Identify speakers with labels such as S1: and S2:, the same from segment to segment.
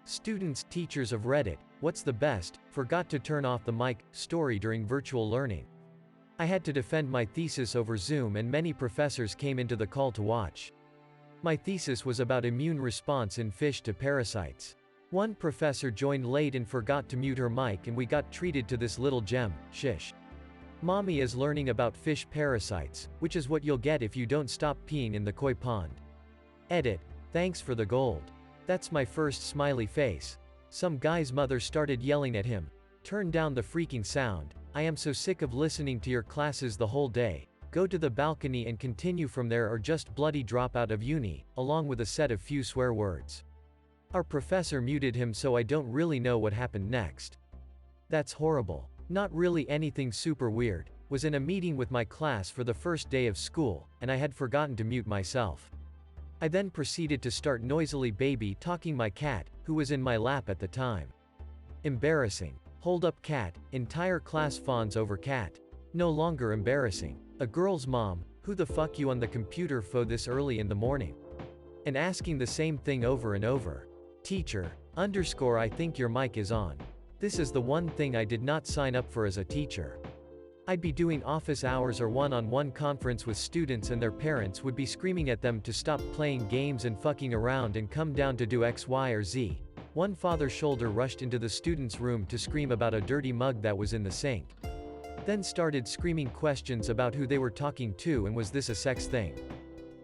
S1: Students, teachers of Reddit, what's the best, forgot to turn off the mic, story during virtual learning. I had to defend my thesis over Zoom and many professors came into the call to watch. My thesis was about immune response in fish to parasites. One professor joined late and forgot to mute her mic and we got treated to this little gem, shish. Mommy is learning about fish parasites, which is what you'll get if you don't stop peeing in the koi pond. Edit. Thanks for the gold. That's my first smiley face. Some guy's mother started yelling at him. Turn down the freaking sound. I am so sick of listening to your classes the whole day. Go to the balcony and continue from there or just bloody drop out of uni, along with a set of few swear words. Our professor muted him so I don't really know what happened next. That's horrible. Not really anything super weird. Was in a meeting with my class for the first day of school, and I had forgotten to mute myself. I then proceeded to start noisily baby talking my cat, who was in my lap at the time. Embarrassing. Hold up cat, entire class fawns over cat. No longer embarrassing. A girl's mom, who the fuck you on the computer for this early in the morning? And asking the same thing over and over. Teacher, _ I think your mic is on. This is the one thing I did not sign up for as a teacher. I'd be doing office hours or one-on-one conference with students and their parents would be screaming at them to stop playing games and fucking around and come down to do X, Y, or Z. One father shoulder rushed into the student's room to scream about a dirty mug that was in the sink. Then started screaming questions about who they were talking to and was this a sex thing.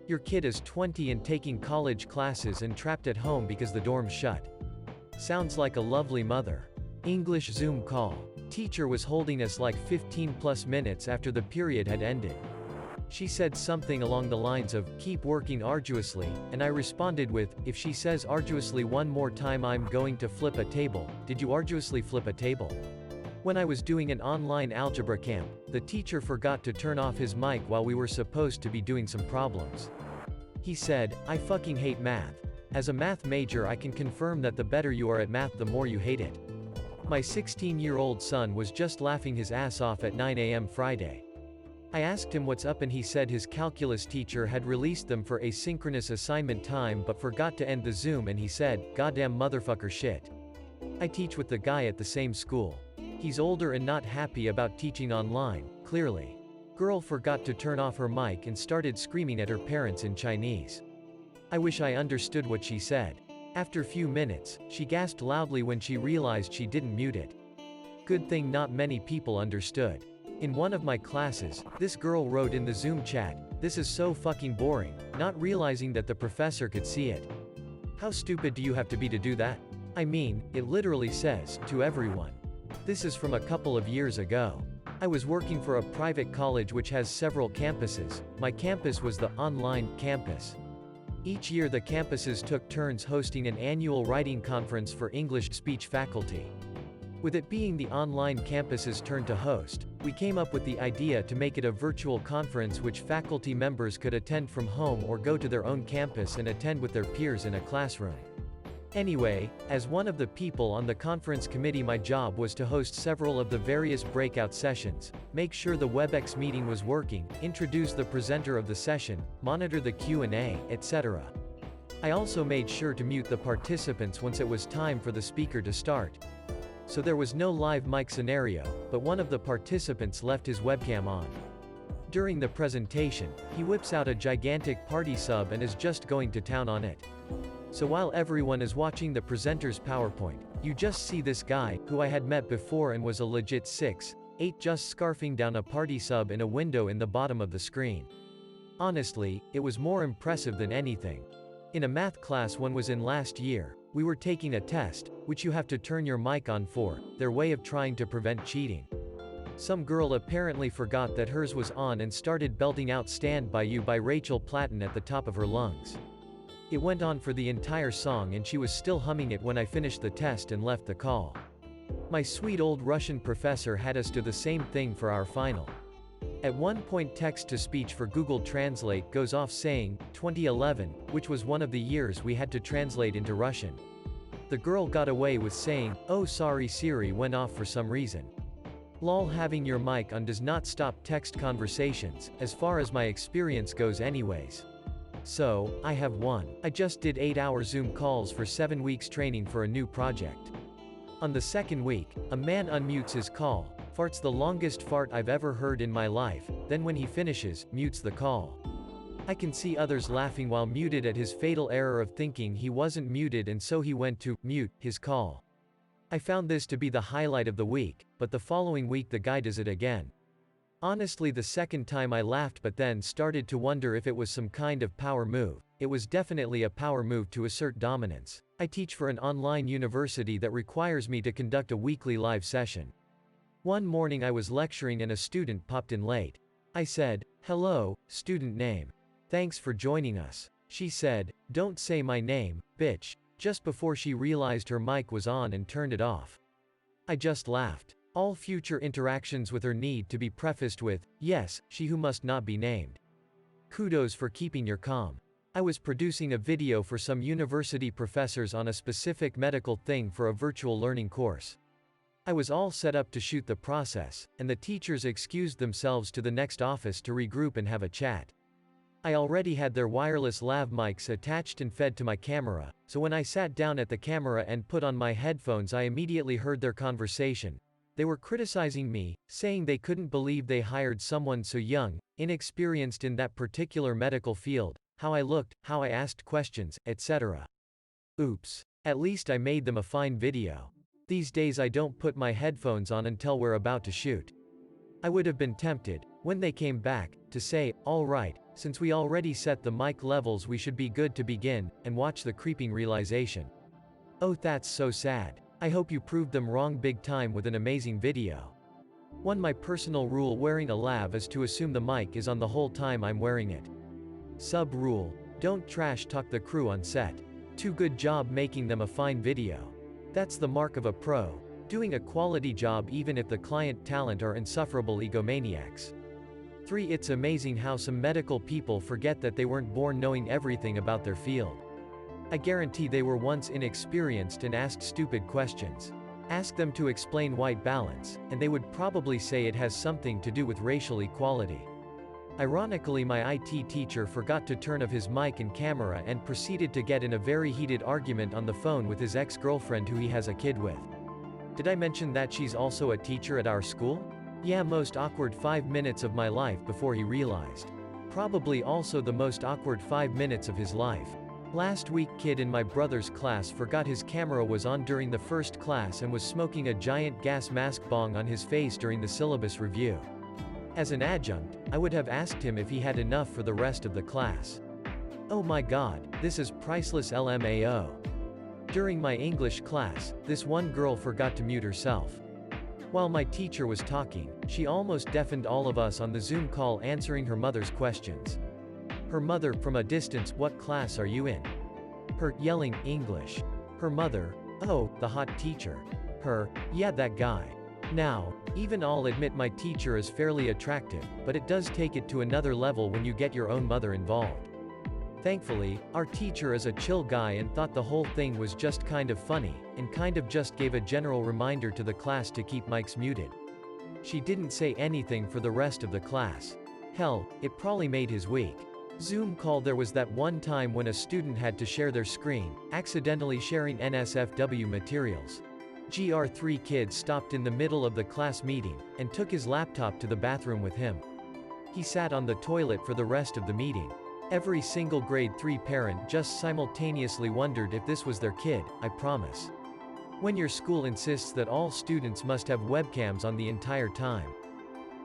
S1: Your kid is 20 and taking college classes and trapped at home because the dorm's shut. Sounds like a lovely mother. English Zoom call. Teacher was holding us like 15+ minutes after the period had ended. She said something along the lines of, keep working arduously, and I responded with, if she says arduously one more time I'm going to flip a table. Did you arduously flip a table? When I was doing an online algebra camp, the teacher forgot to turn off his mic while we were supposed to be doing some problems. He said, I fucking hate math. As a math major I can confirm that the better you are at math the more you hate it. My 16-year-old son was just laughing his ass off at 9 a.m. Friday. I asked him what's up and he said his calculus teacher had released them for asynchronous assignment time but forgot to end the Zoom and he said, goddamn motherfucker shit. I teach with the guy at the same school. He's older and not happy about teaching online, clearly. Girl forgot to turn off her mic and started screaming at her parents in Chinese. I wish I understood what she said. After few minutes, she gasped loudly when she realized she didn't mute it. Good thing not many people understood. In one of my classes, this girl wrote in the Zoom chat, this is so fucking boring, not realizing that the professor could see it. How stupid do you have to be to do that? I mean, it literally says, to everyone. This is from a couple of years ago. I was working for a private college which has several campuses. My campus was the online campus. Each year the campuses took turns hosting an annual writing conference for English speech faculty. With it being the online campus's turn to host, we came up with the idea to make it a virtual conference which faculty members could attend from home or go to their own campus and attend with their peers in a classroom. Anyway, as one of the people on the conference committee my job was to host several of the various breakout sessions, make sure the WebEx meeting was working, introduce the presenter of the session, monitor the Q&A, etc. I also made sure to mute the participants once it was time for the speaker to start. So there was no live mic scenario, but one of the participants left his webcam on. During the presentation, he whips out a gigantic party sub and is just going to town on it. So while everyone is watching the presenter's PowerPoint, you just see this guy, who I had met before and was a legit 6'8", just scarfing down a party sub in a window in the bottom of the screen. Honestly, it was more impressive than anything. In a math class one was in last year, we were taking a test, which you have to turn your mic on for, their way of trying to prevent cheating. Some girl apparently forgot that hers was on and started belting out Stand By You by Rachel Platten at the top of her lungs. It went on for the entire song and she was still humming it when I finished the test and left the call. My sweet old Russian professor had us do the same thing for our final. At one point text-to-speech for Google Translate goes off saying, 2011, which was one of the years we had to translate into Russian. The girl got away with saying, oh sorry Siri went off for some reason. Lol, having your mic on does not stop text conversations, as far as my experience goes anyways. So, I have one. I just did 8-hour Zoom calls for 7 weeks training for a new project. On the second week, a man unmutes his call, farts the longest fart I've ever heard in my life, then when he finishes, mutes the call. I can see others laughing while muted at his fatal error of thinking he wasn't muted and so he went to mute his call. I found this to be the highlight of the week, but the following week the guy does it again. Honestly, the second time I laughed but then started to wonder if it was some kind of power move. It was definitely a power move to assert dominance. I teach for an online university that requires me to conduct a weekly live session. One morning I was lecturing and a student popped in late. I said, "Hello, student name. Thanks for joining us." She said, "Don't say my name, bitch," just before she realized her mic was on and turned it off. I just laughed. All future interactions with her need to be prefaced with, "Yes, she who must not be named." Kudos for keeping your calm. I was producing a video for some university professors on a specific medical thing for a virtual learning course. I was all set up to shoot the process, and the teachers excused themselves to the next office to regroup and have a chat. I already had their wireless lav mics attached and fed to my camera, so when I sat down at the camera and put on my headphones I immediately heard their conversation. They were criticizing me, saying they couldn't believe they hired someone so young, inexperienced in that particular medical field, how I looked, how I asked questions, etc. Oops. At least I made them a fine video. These days I don't put my headphones on until we're about to shoot. I would have been tempted, when they came back, to say, "All right, since we already set the mic levels we should be good to begin," and watch the creeping realization. Oh, that's so sad. I hope you proved them wrong big time with an amazing video. My personal rule wearing a lav is to assume the mic is on the whole time I'm wearing it. Sub rule: don't trash talk the crew on set. 2 Good job making them a fine video. That's the mark of a pro. Doing a quality job even if the client talent are insufferable egomaniacs. 3 It's amazing how some medical people forget that they weren't born knowing everything about their field. I guarantee they were once inexperienced and asked stupid questions. Ask them to explain white balance, and they would probably say it has something to do with racial equality. Ironically, my IT teacher forgot to turn off his mic and camera and proceeded to get in a very heated argument on the phone with his ex-girlfriend who he has a kid with. Did I mention that she's also a teacher at our school? Yeah, most awkward 5 minutes of my life before he realized. Probably also the most awkward 5 minutes of his life. Last week, kid in my brother's class forgot his camera was on during the first class and was smoking a giant gas mask bong on his face during the syllabus review. As an adjunct, I would have asked him if he had enough for the rest of the class. Oh my god, this is priceless LMAO. During my English class, this one girl forgot to mute herself. While my teacher was talking, she almost deafened all of us on the Zoom call answering her mother's questions. Her mother, from a distance, "What class are you in?" Her, yelling, "English." Her mother, "Oh, the hot teacher." Her, "Yeah, that guy." Now, even I'll admit my teacher is fairly attractive, but it does take it to another level when you get your own mother involved. Thankfully, our teacher is a chill guy and thought the whole thing was just kind of funny, and kind of just gave a general reminder to the class to keep mics muted. She didn't say anything for the rest of the class. Hell, it probably made his week. Zoom call: there was that one time when a student had to share their screen, accidentally sharing NSFW materials. GR3 kid stopped in the middle of the class meeting, and took his laptop to the bathroom with him. He sat on the toilet for the rest of the meeting. Every single grade 3 parent just simultaneously wondered if this was their kid, I promise. When your school insists that all students must have webcams on the entire time.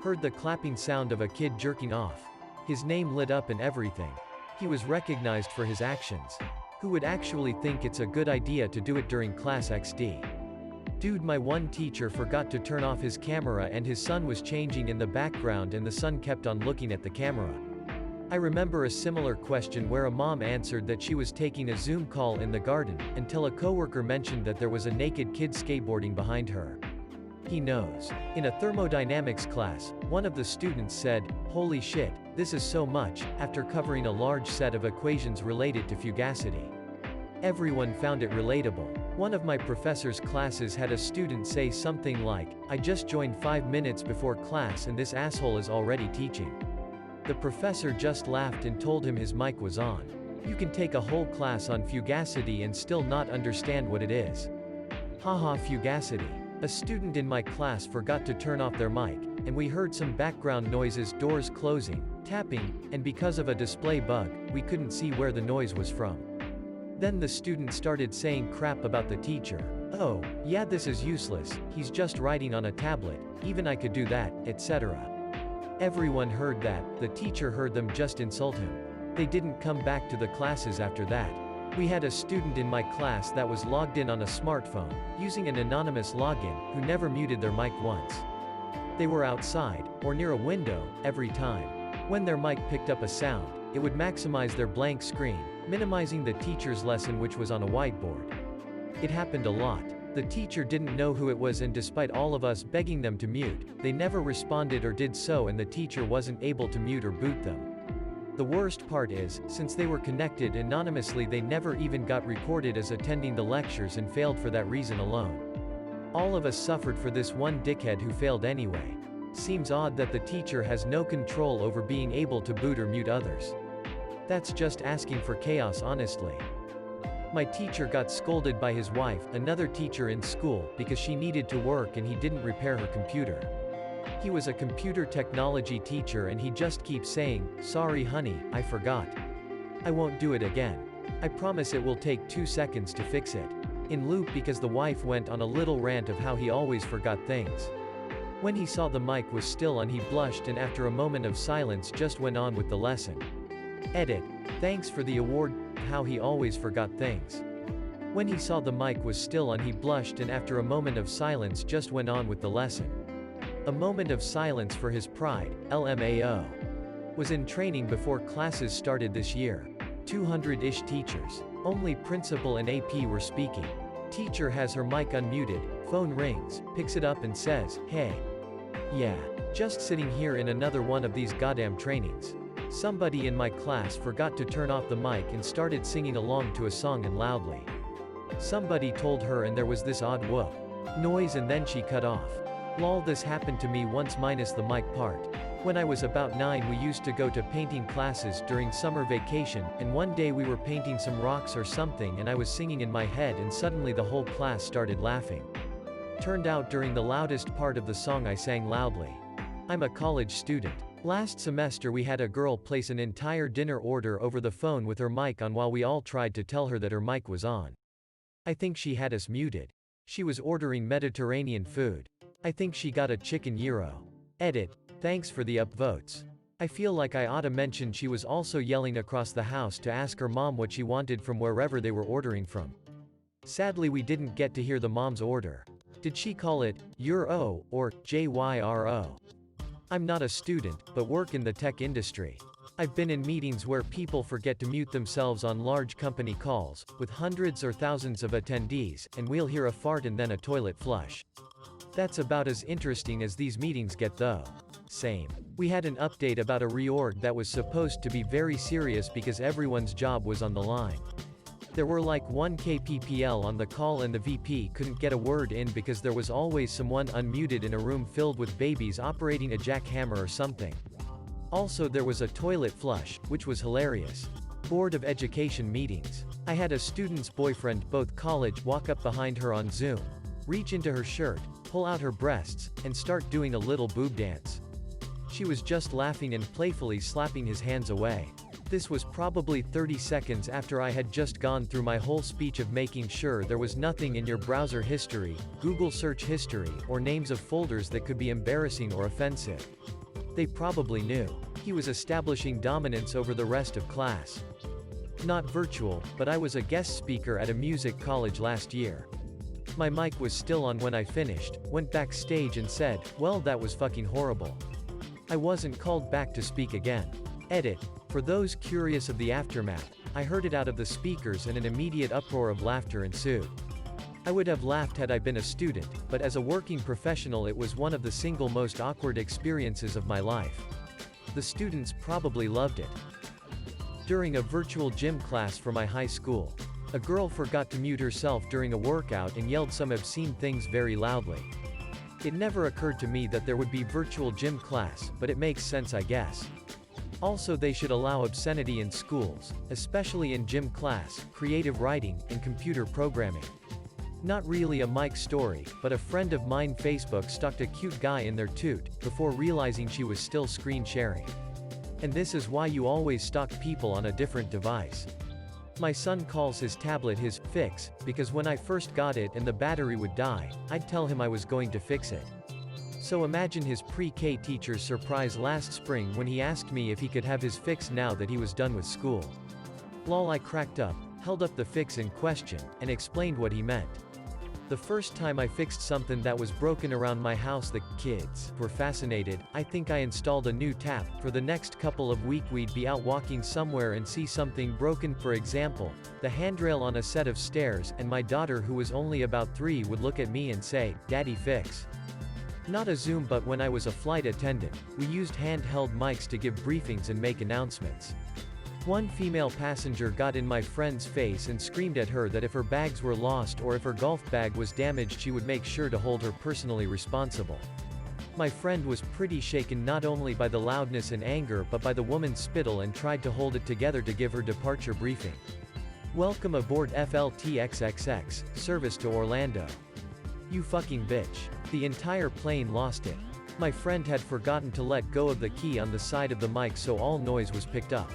S1: Heard the clapping sound of a kid jerking off. His name lit up and everything. He was recognized for his actions. Who would actually think it's a good idea to do it during class XD? Dude, my one teacher forgot to turn off his camera and his son was changing in the background and the son kept on looking at the camera. I remember a similar question where a mom answered that she was taking a Zoom call in the garden, until a coworker mentioned that there was a naked kid skateboarding behind her. He knows. In a thermodynamics class, one of the students said, "Holy shit, this is so much," after covering a large set of equations related to fugacity. Everyone found it relatable. One of my professor's classes had a student say something like, "I just joined 5 minutes before class and this asshole is already teaching." The professor just laughed and told him his mic was on. You can take a whole class on fugacity and still not understand what it is. Haha, fugacity. A student in my class forgot to turn off their mic, and we heard some background noises, doors closing, tapping, and because of a display bug, we couldn't see where the noise was from. Then the student started saying crap about the teacher. Oh, yeah, this is useless, he's just writing on a tablet, even I could do that, etc. Everyone heard that, the teacher heard them just insult him. They didn't come back to the classes after that. We had a student in my class that was logged in on a smartphone, using an anonymous login, who never muted their mic once. They were outside, or near a window, every time. When their mic picked up a sound, it would maximize their blank screen, minimizing the teacher's lesson which was on a whiteboard. It happened a lot. The teacher didn't know who it was, and despite all of us begging them to mute, they never responded or did so, and the teacher wasn't able to mute or boot them. The worst part is, since they were connected anonymously, they never even got recorded as attending the lectures and failed for that reason alone. All of us suffered for this one dickhead who failed anyway. Seems odd that the teacher has no control over being able to boot or mute others. That's just asking for chaos, honestly. My teacher got scolded by his wife, another teacher in school, because she needed to work and he didn't repair her computer. He was a computer technology teacher and he just keeps saying, "Sorry honey, I forgot. I won't do it again. I promise it will take 2 seconds to fix it." In loop because the wife went on a little rant of how he always forgot things. When he saw the mic was still on, he blushed and after a moment of silence just went on with the lesson. Edit. Thanks for the award. How he always forgot things. When he saw the mic was still on, he blushed and after a moment of silence just went on with the lesson. A moment of silence for his pride, LMAO. Was in training before classes started this year. 200-ish teachers. Only principal and AP were speaking. Teacher has her mic unmuted, phone rings, picks it up and says, "Hey. Yeah. Just sitting here in another one of these goddamn trainings. Somebody in my class forgot to turn off the mic and started singing along to a song and loudly. Somebody told her and there was this odd whoop noise and then she cut off. Lol, this happened to me once minus the mic part. When I was about 9 we used to go to painting classes during summer vacation, and one day we were painting some rocks or something and I was singing in my head and suddenly the whole class started laughing. Turned out during the loudest part of the song I sang loudly. I'm a college student. Last semester we had a girl place an entire dinner order over the phone with her mic on while we all tried to tell her that her mic was on. I think she had us muted. She was ordering Mediterranean food. I think she got a chicken gyro. Edit. Thanks for the upvotes. I feel like I ought to mention she was also yelling across the house to ask her mom what she wanted from wherever they were ordering from. Sadly we didn't get to hear the mom's order. Did she call it Euro or JYRO? I'm not a student, but work in the tech industry. I've been in meetings where people forget to mute themselves on large company calls, with hundreds or thousands of attendees, and we'll hear a fart and then a toilet flush. That's about as interesting as these meetings get though. Same. We had an update about a reorg that was supposed to be very serious because everyone's job was on the line. There were like 1 KPPL on the call and the VP couldn't get a word in because there was always someone unmuted in a room filled with babies operating a jackhammer or something. Also there was a toilet flush, which was hilarious. Board of Education meetings. I had a student's boyfriend, both college, walk up behind her on Zoom, reach into her shirt, pull out her breasts, and start doing a little boob dance. She was just laughing and playfully slapping his hands away. This was probably 30 seconds after I had just gone through my whole speech of making sure there was nothing in your browser history, Google search history, or names of folders that could be embarrassing or offensive. They probably knew. He was establishing dominance over the rest of class. Not virtual, but I was a guest speaker at a music college last year. My mic was still on when I finished, went backstage and said, "Well, that was fucking horrible." I wasn't called back to speak again. Edit. For those curious of the aftermath, I heard it out of the speakers and an immediate uproar of laughter ensued. I would have laughed had I been a student, but as a working professional it was one of the single most awkward experiences of my life. The students probably loved it. During a virtual gym class for my high school, a girl forgot to mute herself during a workout and yelled some obscene things very loudly. It never occurred to me that there would be virtual gym class, but it makes sense I guess. Also, they should allow obscenity in schools, especially in gym class, creative writing, and computer programming. Not really a Mike story, but a friend of mine Facebook stalked a cute guy in their toot, before realizing she was still screen sharing. And this is why you always stalk people on a different device. My son calls his tablet his fix, because when I first got it and the battery would die, I'd tell him I was going to fix it. So imagine his pre-K teacher's surprise last spring when he asked me if he could have his fix now that he was done with school. Lol, I cracked up, held up the fix in question, and explained what he meant. The first time I fixed something that was broken around my house, the kids were fascinated. I think I installed a new tap. For the next couple of weeks we'd be out walking somewhere and see something broken, for example, the handrail on a set of stairs, and my daughter, who was only about 3, would look at me and say, "Daddy, fix." Not a Zoom, but when I was a flight attendant, we used handheld mics to give briefings and make announcements. One female passenger got in my friend's face and screamed at her that if her bags were lost or if her golf bag was damaged, she would make sure to hold her personally responsible. My friend was pretty shaken not only by the loudness and anger but by the woman's spittle and tried to hold it together to give her departure briefing. Welcome aboard FLTXXX, service to Orlando. You fucking bitch. The entire plane lost it. My friend had forgotten to let go of the key on the side of the mic, so all noise was picked up.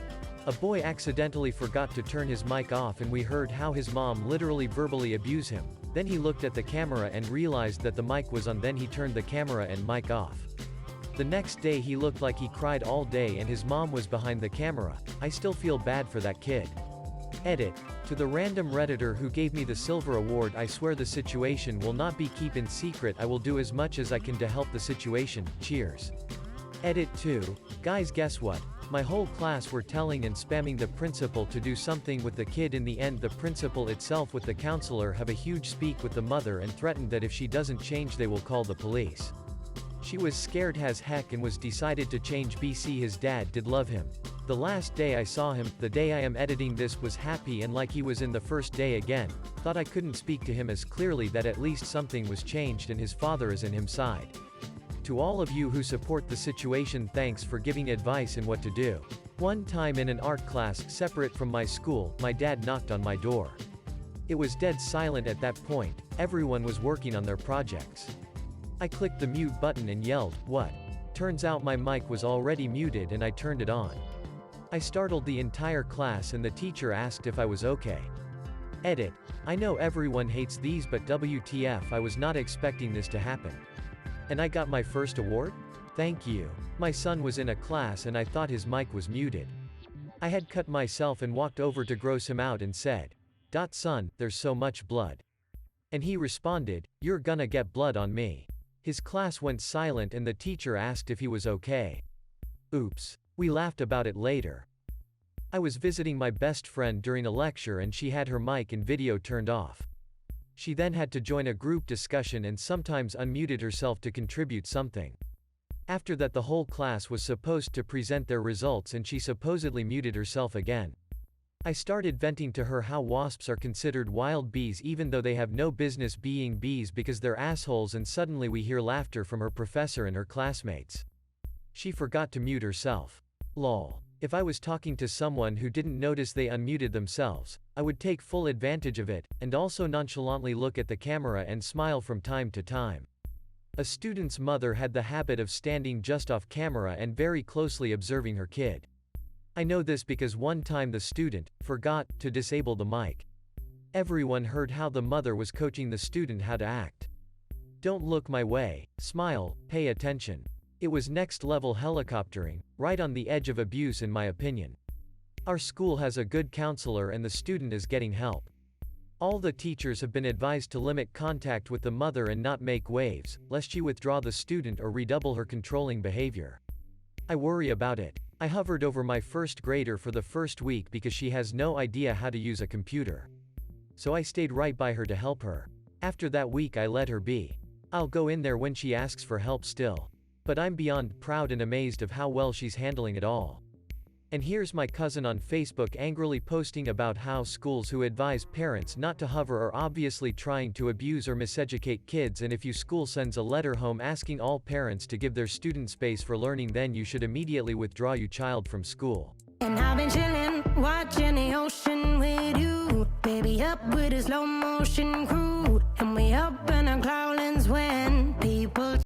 S1: A boy accidentally forgot to turn his mic off and we heard how his mom literally verbally abused him. Then he looked at the camera and realized that the mic was on, then he turned the camera and mic off. The next day he looked like he cried all day and his mom was behind the camera. I still feel bad for that kid. Edit. To the random Redditor who gave me the silver award, I swear the situation will not be kept in secret. I will do as much as I can to help the situation. Cheers. Edit 2. Guys, guess what? My whole class were telling and spamming the principal to do something with the kid. In the end, the principal itself with the counselor have a huge speak with the mother and threatened that if she doesn't change they will call the police. She was scared as heck and was decided to change. BC his dad did love him. The last day I saw him, the day I am editing this, was happy and like he was in the first day again. Thought I couldn't speak to him as clearly, that at least something was changed and his father is in his side. To all of you who support the situation, thanks for giving advice and what to do. One time in an art class separate from my school, my dad knocked on my door. It was dead silent at that point. Everyone was working on their projects. I clicked the mute button and yelled, "What?" Turns out my mic was already muted and I turned it on. I startled the entire class and the teacher asked if I was okay. Edit. I know everyone hates these, but WTF, I was not expecting this to happen. And I got my first award? Thank you. My son was in a class and I thought his mic was muted. I had cut myself and walked over to gross him out and said, "Son, there's so much blood." And he responded, "You're gonna get blood on me." His class went silent and the teacher asked if he was okay. Oops. We laughed about it later. I was visiting my best friend during a lecture and she had her mic and video turned off. She then had to join a group discussion and sometimes unmuted herself to contribute something. After that, the whole class was supposed to present their results and she supposedly muted herself again. I started venting to her how wasps are considered wild bees even though they have no business being bees because they're assholes, and suddenly we hear laughter from her professor and her classmates. She forgot to mute herself. Lol. If I was talking to someone who didn't notice they unmuted themselves, I would take full advantage of it, and also nonchalantly look at the camera and smile from time to time. A student's mother had the habit of standing just off camera and very closely observing her kid. I know this because one time the student forgot to disable the mic. Everyone heard how the mother was coaching the student how to act. Don't look my way, smile, pay attention. It was next level helicoptering, right on the edge of abuse in my opinion. Our school has a good counselor and the student is getting help. All the teachers have been advised to limit contact with the mother and not make waves, lest she withdraw the student or redouble her controlling behavior. I worry about it. I hovered over my first grader for the first week because she has no idea how to use a computer. So I stayed right by her to help her. After that week I let her be. I'll go in there when she asks for help still. But I'm beyond proud and amazed of how well she's handling it all. And here's my cousin on Facebook angrily posting about how schools who advise parents not to hover are obviously trying to abuse or miseducate kids, and if your school sends a letter home asking all parents to give their student space for learning, then you should immediately withdraw your child from school.
S2: And I've been chilling, watching the ocean with you, baby, up with a slow motion crew, and we up in our cloudlands when people